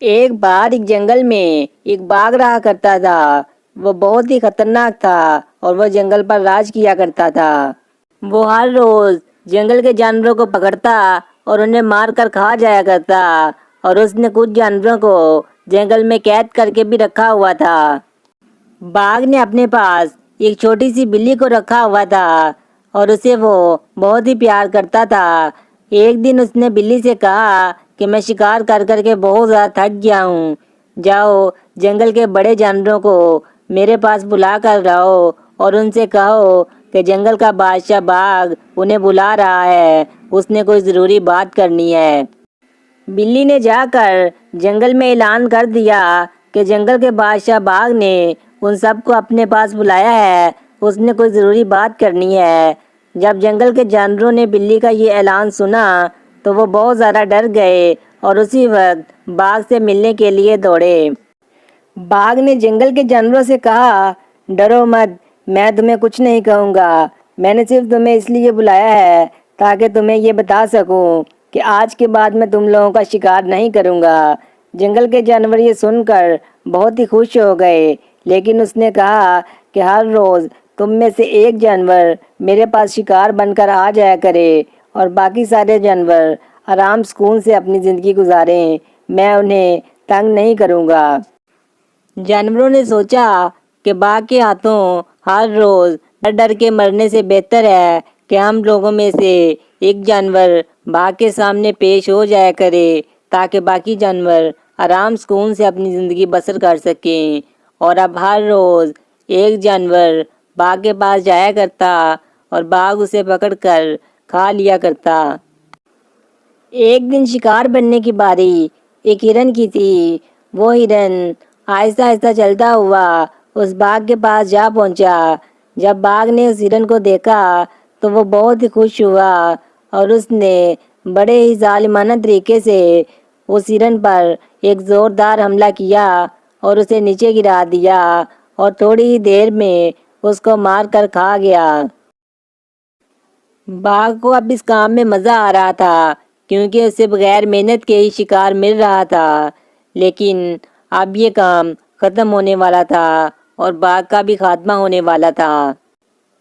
ایک بار ایک جنگل میں ایک باغ رہا کرتا تھا۔ وہ بہت ہی خطرناک تھا اور وہ جنگل پر راج کیا کرتا تھا۔ وہ ہر روز جنگل کے جانوروں کو پکڑتا اور انہیں مار کر کھا جایا کرتا، اور اس نے کچھ جانوروں کو جنگل میں قید کر کے بھی رکھا ہوا تھا۔ باغ نے اپنے پاس ایک چھوٹی سی بلی کو رکھا ہوا تھا اور اسے وہ بہت ہی پیار کرتا تھا۔ ایک دن اس نے بلی سے کہا کہ میں شکار کر کر کے بہت زیادہ تھک گیا ہوں، جاؤ جنگل کے بڑے جانوروں کو میرے پاس بلا کر لاؤ اور ان سے کہو کہ جنگل کا بادشاہ باغ انہیں بلا رہا ہے، اس نے کوئی ضروری بات کرنی ہے۔ بلی نے جا کر جنگل میں اعلان کر دیا کہ جنگل کے بادشاہ باغ نے ان سب کو اپنے پاس بلایا ہے، اس نے کوئی ضروری بات کرنی ہے۔ جب جنگل کے جانوروں نے بلی کا یہ اعلان سنا تو وہ بہت زیادہ ڈر گئے اور اسی وقت باغ سے ملنے کے لیے دوڑے۔ باغ نے جنگل کے جانوروں سے کہا، ڈرو مت، میں تمہیں کچھ نہیں کہوں گا، میں نے صرف تمہیں اس لیے بلایا ہے تاکہ تمہیں یہ بتا سکوں کہ آج کے بعد میں تم لوگوں کا شکار نہیں کروں گا۔ جنگل کے جانور یہ سن کر بہت ہی خوش ہو گئے، لیکن اس نے کہا کہ ہر روز تم میں سے ایک جانور میرے پاس شکار بن کر آ جایا کرے اور باقی سارے جانور آرام سکون سے اپنی زندگی گزاریں، میں انہیں تنگ نہیں کروں گا۔ جانوروں نے سوچا کہ باغ کے ہاتھوں ہر روز ڈر ڈر کے مرنے سے بہتر ہے کہ ہم لوگوں میں سے ایک جانور باغ کے سامنے پیش ہو جایا کرے تاکہ باقی جانور آرام سکون سے اپنی زندگی بسر کر سکیں۔ اور اب ہر روز ایک جانور باغ کے پاس جایا کرتا اور باغ اسے پکڑ کر کھا لیا کرتا۔ ایک دن شکار بننے کی باری ایک ہرن کی تھی۔ وہ ہرن آہستہ آہستہ چلتا ہوا اس باغ کے پاس جا پہنچا۔ جب باغ نے اس ہرن کو دیکھا تو وہ بہت ہی خوش ہوا اور اس نے بڑے ہی ظالمانہ طریقے سے اس ہرن پر ایک زوردار حملہ کیا اور اسے نیچے گرا دیا اور تھوڑی ہی دیر میں اس کو مار کر کھا گیا۔ باغ کو اب اس کام میں مزہ آ رہا تھا کیونکہ اسے بغیر محنت کے ہی شکار مل رہا تھا، لیکن اب یہ کام ختم ہونے والا تھا اور باغ کا بھی خاتمہ ہونے والا تھا۔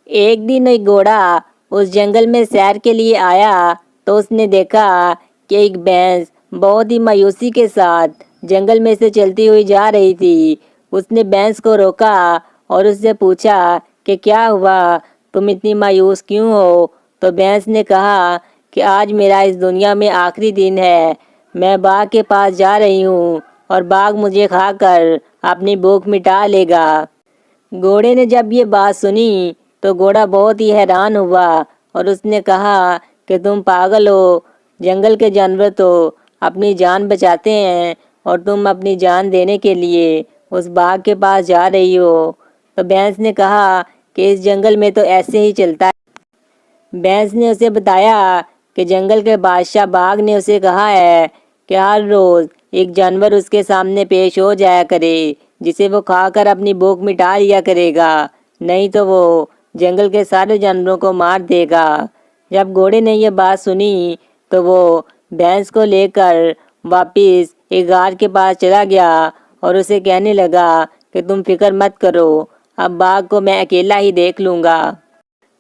ایک دن ایک گھوڑا اس جنگل میں سیر کے لیے آیا تو اس نے دیکھا کہ ایک بھینس بہت ہی مایوسی کے ساتھ جنگل میں سے چلتی ہوئی جا رہی تھی۔ اس نے بھینس کو روکا اور اس سے پوچھا کہ کیا ہوا، تم اتنی مایوس کیوں ہو؟ تو بھینس نے کہا کہ آج میرا اس دنیا میں آخری دن ہے، میں باغ کے پاس جا رہی ہوں اور باغ مجھے کھا کر اپنی بھوک مٹا لے گا۔ گھوڑے نے جب یہ بات سنی تو گھوڑا بہت ہی حیران ہوا اور اس نے کہا کہ تم پاگل ہو، جنگل کے جانور تو اپنی جان بچاتے ہیں اور تم اپنی جان دینے کے لیے اس باغ کے پاس جا رہی ہو۔ تو بھینس نے کہا کہ اس جنگل میں تو ایسے ہی چلتا ہے۔ بھینس نے اسے بتایا کہ جنگل کے بادشاہ باغ نے اسے کہا ہے کہ ہر روز ایک جانور اس کے سامنے پیش ہو جایا کرے جسے وہ کھا کر اپنی بھوک مٹا لیا کرے گا، نہیں تو وہ جنگل کے سارے جانوروں کو مار دے گا۔ جب گھوڑے نے یہ بات سنی تو وہ بھینس کو لے کر واپس ایک غار کے پاس چلا گیا اور اسے کہنے لگا کہ تم فکر مت کرو، اب باغ کو میں اکیلا ہی دیکھ لوں گا۔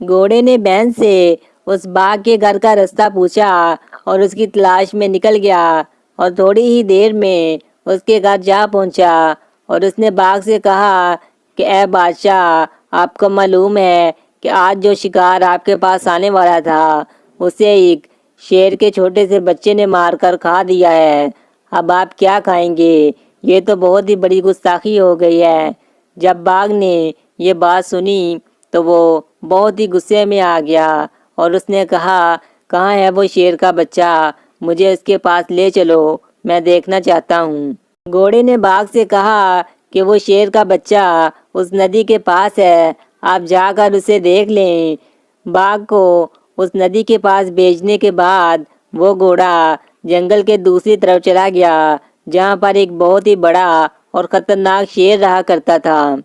گھوڑے نے بھینس سے اس باغ کے گھر کا رستہ پوچھا اور اس کی تلاش میں نکل گیا اور تھوڑی ہی دیر میں اس کے گھر جا پہنچا اور اس نے باغ سے کہا کہ اے بادشاہ، آپ کو معلوم ہے کہ آج جو شکار آپ کے پاس آنے والا تھا اسے ایک شیر کے چھوٹے سے بچے نے مار کر کھا دیا ہے، اب آپ کیا کھائیں گے؟ یہ تو بہت ہی بڑی گستاخی ہو گئی ہے۔ جب باغ نے یہ بات سنی تو وہ بہت ہی غصے میں آ گیا اور اس نے کہا کہاں ہے وہ شیر کا بچہ، مجھے اس کے پاس لے چلو، میں دیکھنا چاہتا ہوں۔ گھوڑے نے باغ سے کہا کہ وہ شیر کا بچہ اس ندی کے پاس ہے، آپ جا کر اسے دیکھ لیں۔ باغ کو اس ندی کے پاس بھیجنے کے بعد وہ گھوڑا جنگل کے دوسری طرف چلا گیا جہاں پر ایک بہت ہی بڑا اور خطرناک شیر رہا کرتا تھا۔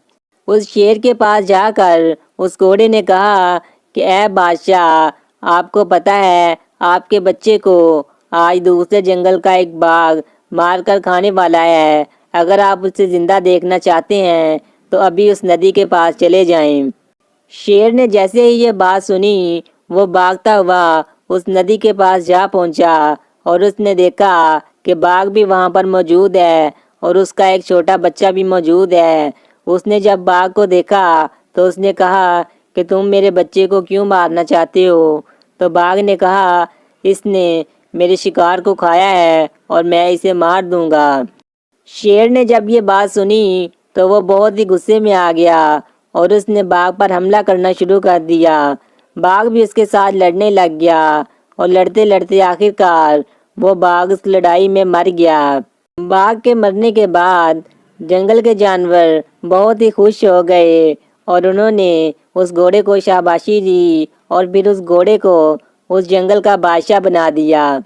اس شیر کے پاس جا کر اس گھوڑے نے کہا کہ اے بادشاہ، آپ کو پتہ ہے آپ کے بچے کو آج دوسرے جنگل کا ایک باغ مار کر کھانے والا ہے، اگر آپ اسے زندہ دیکھنا چاہتے ہیں تو ابھی اس ندی کے پاس چلے جائیں۔ شیر نے جیسے ہی یہ بات سنی وہ بھاگتا ہوا اس ندی کے پاس جا پہنچا اور اس نے دیکھا کہ باغ بھی وہاں پر موجود ہے اور اس کا ایک چھوٹا بچہ بھی موجود ہے۔ اس نے جب باغ کو دیکھا تو اس نے کہا کہ تم میرے بچے کو کیوں مارنا چاہتے ہو؟ تو باغ نے کہا اس نے میرے شکار کو کھایا ہے اور میں اسے مار دوں گا۔ شیر نے جب یہ بات سنی تو وہ بہت ہی غصے میں آ گیا اور اس نے باغ پر حملہ کرنا شروع کر دیا۔ باغ بھی اس کے ساتھ لڑنے لگ گیا اور لڑتے لڑتے آخرکار وہ باغ اس لڑائی میں مر گیا۔ باغ کے مرنے کے بعد جنگل کے جانور بہت ہی خوش ہو گئے اور انہوں نے اس گھوڑے کو شاباشی دی اور پھر اس گھوڑے کو اس جنگل کا بادشاہ بنا دیا۔